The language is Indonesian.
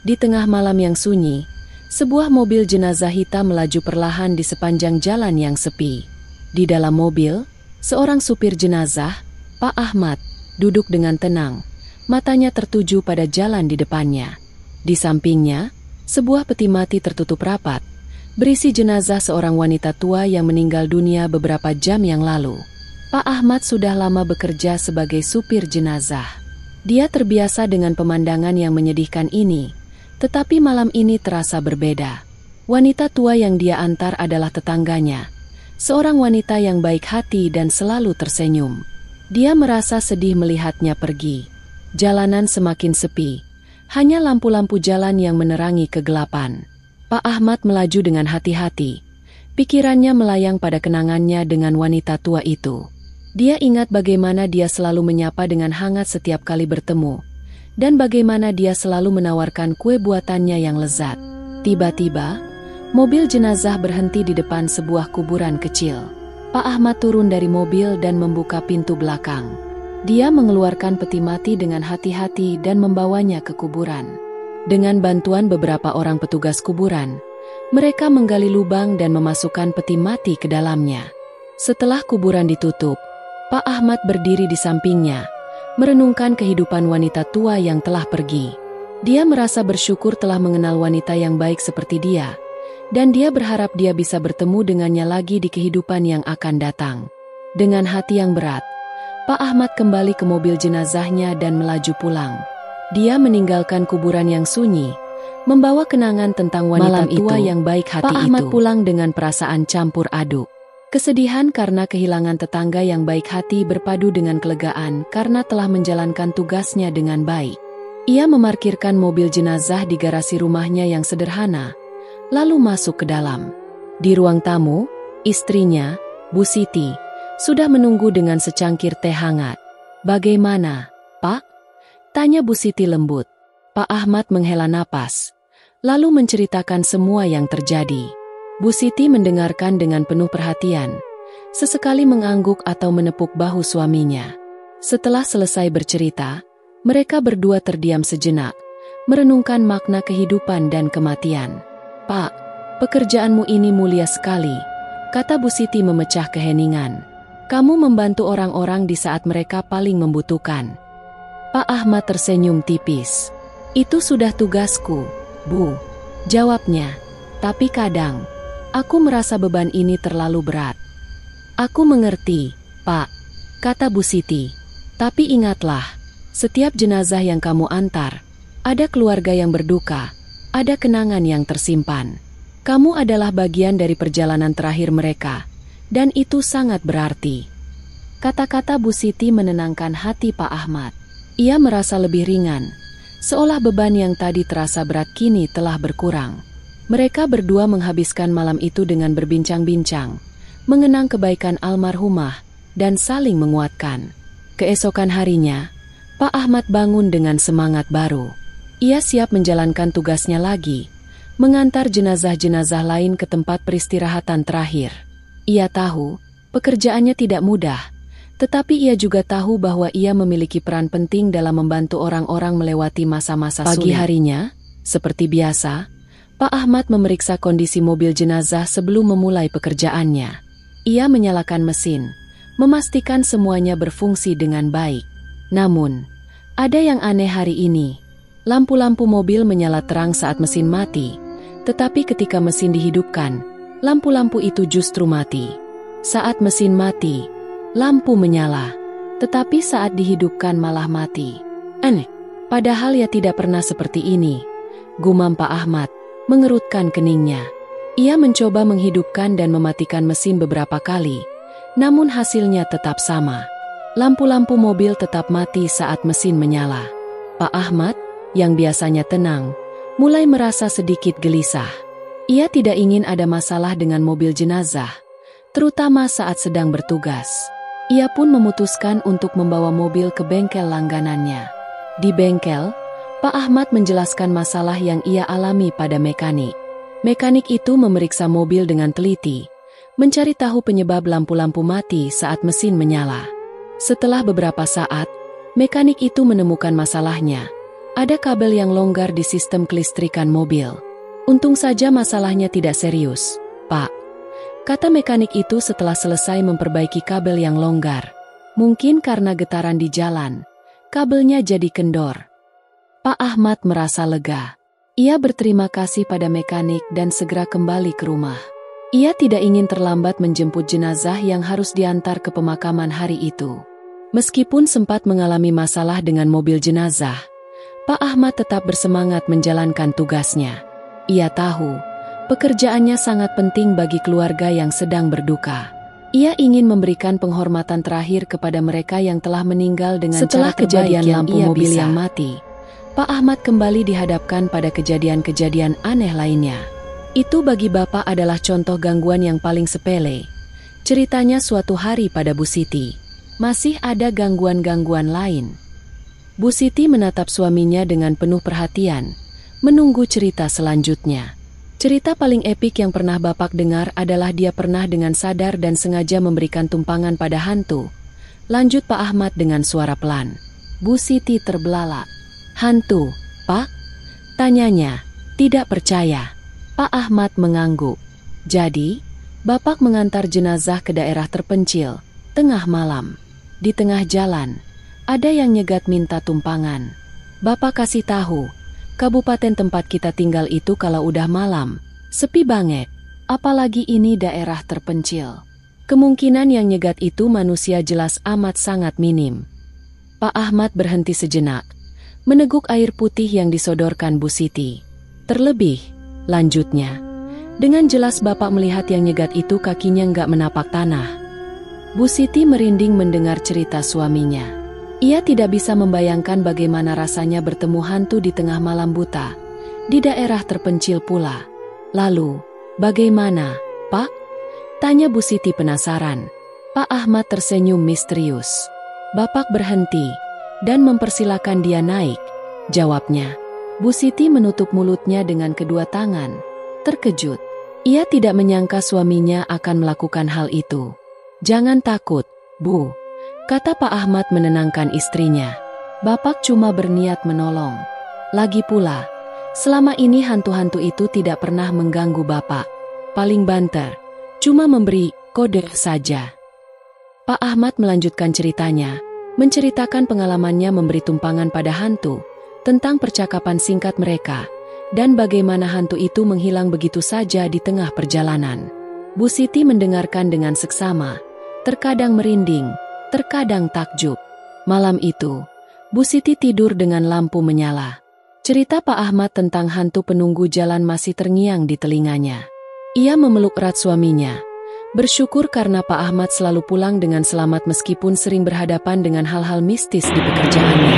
Di tengah malam yang sunyi, sebuah mobil jenazah hitam melaju perlahan di sepanjang jalan yang sepi. Di dalam mobil, seorang supir jenazah, Pak Ahmad, duduk dengan tenang, matanya tertuju pada jalan di depannya. Di sampingnya, sebuah peti mati tertutup rapat, berisi jenazah seorang wanita tua yang meninggal dunia beberapa jam yang lalu. Pak Ahmad sudah lama bekerja sebagai supir jenazah. Dia terbiasa dengan pemandangan yang menyedihkan ini, tetapi malam ini terasa berbeda. Wanita tua yang dia antar adalah tetangganya, seorang wanita yang baik hati dan selalu tersenyum. Dia merasa sedih melihatnya pergi. Jalanan semakin sepi, hanya lampu-lampu jalan yang menerangi kegelapan. Pak Ahmad melaju dengan hati-hati. Pikirannya melayang pada kenangannya dengan wanita tua itu. Dia ingat bagaimana dia selalu menyapa dengan hangat setiap kali bertemu, dan bagaimana dia selalu menawarkan kue buatannya yang lezat. Tiba-tiba, mobil jenazah berhenti di depan sebuah kuburan kecil. Pak Ahmad turun dari mobil dan membuka pintu belakang. Dia mengeluarkan peti mati dengan hati-hati dan membawanya ke kuburan. Dengan bantuan beberapa orang petugas kuburan, mereka menggali lubang dan memasukkan peti mati ke dalamnya. Setelah kuburan ditutup, Pak Ahmad berdiri di sampingnya, merenungkan kehidupan wanita tua yang telah pergi. Dia merasa bersyukur telah mengenal wanita yang baik seperti dia, dan dia berharap dia bisa bertemu dengannya lagi di kehidupan yang akan datang. Dengan hati yang berat, Pak Ahmad kembali ke mobil jenazahnya dan melaju pulang. Dia meninggalkan kuburan yang sunyi, membawa kenangan tentang wanita tua yang baik hati itu. Pak Ahmad pulang dengan perasaan campur aduk. Kesedihan karena kehilangan tetangga yang baik hati berpadu dengan kelegaan karena telah menjalankan tugasnya dengan baik. Ia memarkirkan mobil jenazah di garasi rumahnya yang sederhana, lalu masuk ke dalam. Di ruang tamu, istrinya, Bu Siti, sudah menunggu dengan secangkir teh hangat. "Bagaimana, Pak?" tanya Bu Siti lembut. Pak Ahmad menghela napas, lalu menceritakan semua yang terjadi. Bu Siti mendengarkan dengan penuh perhatian, sesekali mengangguk atau menepuk bahu suaminya. Setelah selesai bercerita, mereka berdua terdiam sejenak, merenungkan makna kehidupan dan kematian. "Pak, pekerjaanmu ini mulia sekali," kata Bu Siti memecah keheningan. "Kamu membantu orang-orang di saat mereka paling membutuhkan." Pak Ahmad tersenyum tipis. "Itu sudah tugasku, Bu," jawabnya. "Tapi kadang, aku merasa beban ini terlalu berat." "Aku mengerti, Pak," kata Bu Siti. "Tapi ingatlah, setiap jenazah yang kamu antar, ada keluarga yang berduka, ada kenangan yang tersimpan. Kamu adalah bagian dari perjalanan terakhir mereka, dan itu sangat berarti." Kata-kata Bu Siti menenangkan hati Pak Ahmad. Ia merasa lebih ringan, seolah beban yang tadi terasa berat kini telah berkurang. Mereka berdua menghabiskan malam itu dengan berbincang-bincang, mengenang kebaikan almarhumah, dan saling menguatkan. Keesokan harinya, Pak Ahmad bangun dengan semangat baru. Ia siap menjalankan tugasnya lagi, mengantar jenazah-jenazah lain ke tempat peristirahatan terakhir. Ia tahu, pekerjaannya tidak mudah, tetapi ia juga tahu bahwa ia memiliki peran penting dalam membantu orang-orang melewati masa-masa sulit. Pagi harinya, seperti biasa, Pak Ahmad memeriksa kondisi mobil jenazah sebelum memulai pekerjaannya. Ia menyalakan mesin, memastikan semuanya berfungsi dengan baik. Namun, ada yang aneh hari ini. Lampu-lampu mobil menyala terang saat mesin mati, tetapi ketika mesin dihidupkan, lampu-lampu itu justru mati. Saat mesin mati, lampu menyala, tetapi saat dihidupkan malah mati. Aneh, padahal ya tidak pernah seperti ini, gumam Pak Ahmad, mengerutkan keningnya. Ia mencoba menghidupkan dan mematikan mesin beberapa kali, namun hasilnya tetap sama. Lampu-lampu mobil tetap mati saat mesin menyala. Pak Ahmad, yang biasanya tenang, mulai merasa sedikit gelisah. Ia tidak ingin ada masalah dengan mobil jenazah, terutama saat sedang bertugas. Ia pun memutuskan untuk membawa mobil ke bengkel langganannya. Di bengkel, Pak Ahmad menjelaskan masalah yang ia alami pada mekanik. Mekanik itu memeriksa mobil dengan teliti, mencari tahu penyebab lampu-lampu mati saat mesin menyala. Setelah beberapa saat, mekanik itu menemukan masalahnya, Ada kabel yang longgar di sistem kelistrikan mobil. Untung saja masalahnya tidak serius, Pak, kata mekanik itu setelah selesai memperbaiki kabel yang longgar. Mungkin karena getaran di jalan, kabelnya jadi kendor. Pak Ahmad merasa lega. Ia berterima kasih pada mekanik dan segera kembali ke rumah. Ia tidak ingin terlambat menjemput jenazah yang harus diantar ke pemakaman hari itu. Meskipun sempat mengalami masalah dengan mobil jenazah, Pak Ahmad tetap bersemangat menjalankan tugasnya. Ia tahu, pekerjaannya sangat penting bagi keluarga yang sedang berduka. Ia ingin memberikan penghormatan terakhir kepada mereka yang telah meninggal dengan Setelah cara kejadian terbaik yang lampu ia mobil bisa. yang mati. Pak Ahmad kembali dihadapkan pada kejadian-kejadian aneh lainnya. Itu bagi Bapak adalah contoh gangguan yang paling sepele. Ceritanya suatu hari pada Bu Siti. Masih ada gangguan-gangguan lain. Bu Siti menatap suaminya dengan penuh perhatian, menunggu cerita selanjutnya. Cerita paling epik yang pernah Bapak dengar adalah dia pernah dengan sadar dan sengaja memberikan tumpangan pada hantu. Lanjut Pak Ahmad dengan suara pelan. Bu Siti terbelalak. Hantu, Pak? Tanyanya, tidak percaya. Pak Ahmad mengangguk. Jadi, Bapak mengantar jenazah ke daerah terpencil, tengah malam. Di tengah jalan, ada yang nyegat minta tumpangan. Bapak kasih tahu, kabupaten tempat kita tinggal itu kalau udah malam, sepi banget. Apalagi ini daerah terpencil. Kemungkinan yang nyegat itu manusia jelas amat sangat minim. Pak Ahmad berhenti sejenak, meneguk air putih yang disodorkan Bu Siti. Terlebih, lanjutnya, dengan jelas Bapak melihat yang nyegat itu kakinya nggak menapak tanah. Bu Siti merinding mendengar cerita suaminya. Ia tidak bisa membayangkan bagaimana rasanya bertemu hantu di tengah malam buta, di daerah terpencil pula. Lalu, bagaimana, Pak? Tanya Bu Siti penasaran. Pak Ahmad tersenyum misterius. Bapak berhenti dan mempersilakan dia naik, jawabnya. Bu Siti menutup mulutnya dengan kedua tangan. Terkejut, ia tidak menyangka suaminya akan melakukan hal itu. Jangan takut, Bu, kata Pak Ahmad menenangkan istrinya. Bapak cuma berniat menolong. Lagi pula, selama ini hantu-hantu itu tidak pernah mengganggu Bapak. Paling banter, cuma memberi kode saja. Pak Ahmad melanjutkan ceritanya, menceritakan pengalamannya memberi tumpangan pada hantu, tentang percakapan singkat mereka, dan bagaimana hantu itu menghilang begitu saja di tengah perjalanan. Bu Siti mendengarkan dengan seksama, terkadang merinding, terkadang takjub. Malam itu, Bu Siti tidur dengan lampu menyala. Cerita Pak Ahmad tentang hantu penunggu jalan masih terngiang di telinganya. Ia memeluk erat suaminya, bersyukur karena Pak Ahmad selalu pulang dengan selamat meskipun sering berhadapan dengan hal-hal mistis di pekerjaannya.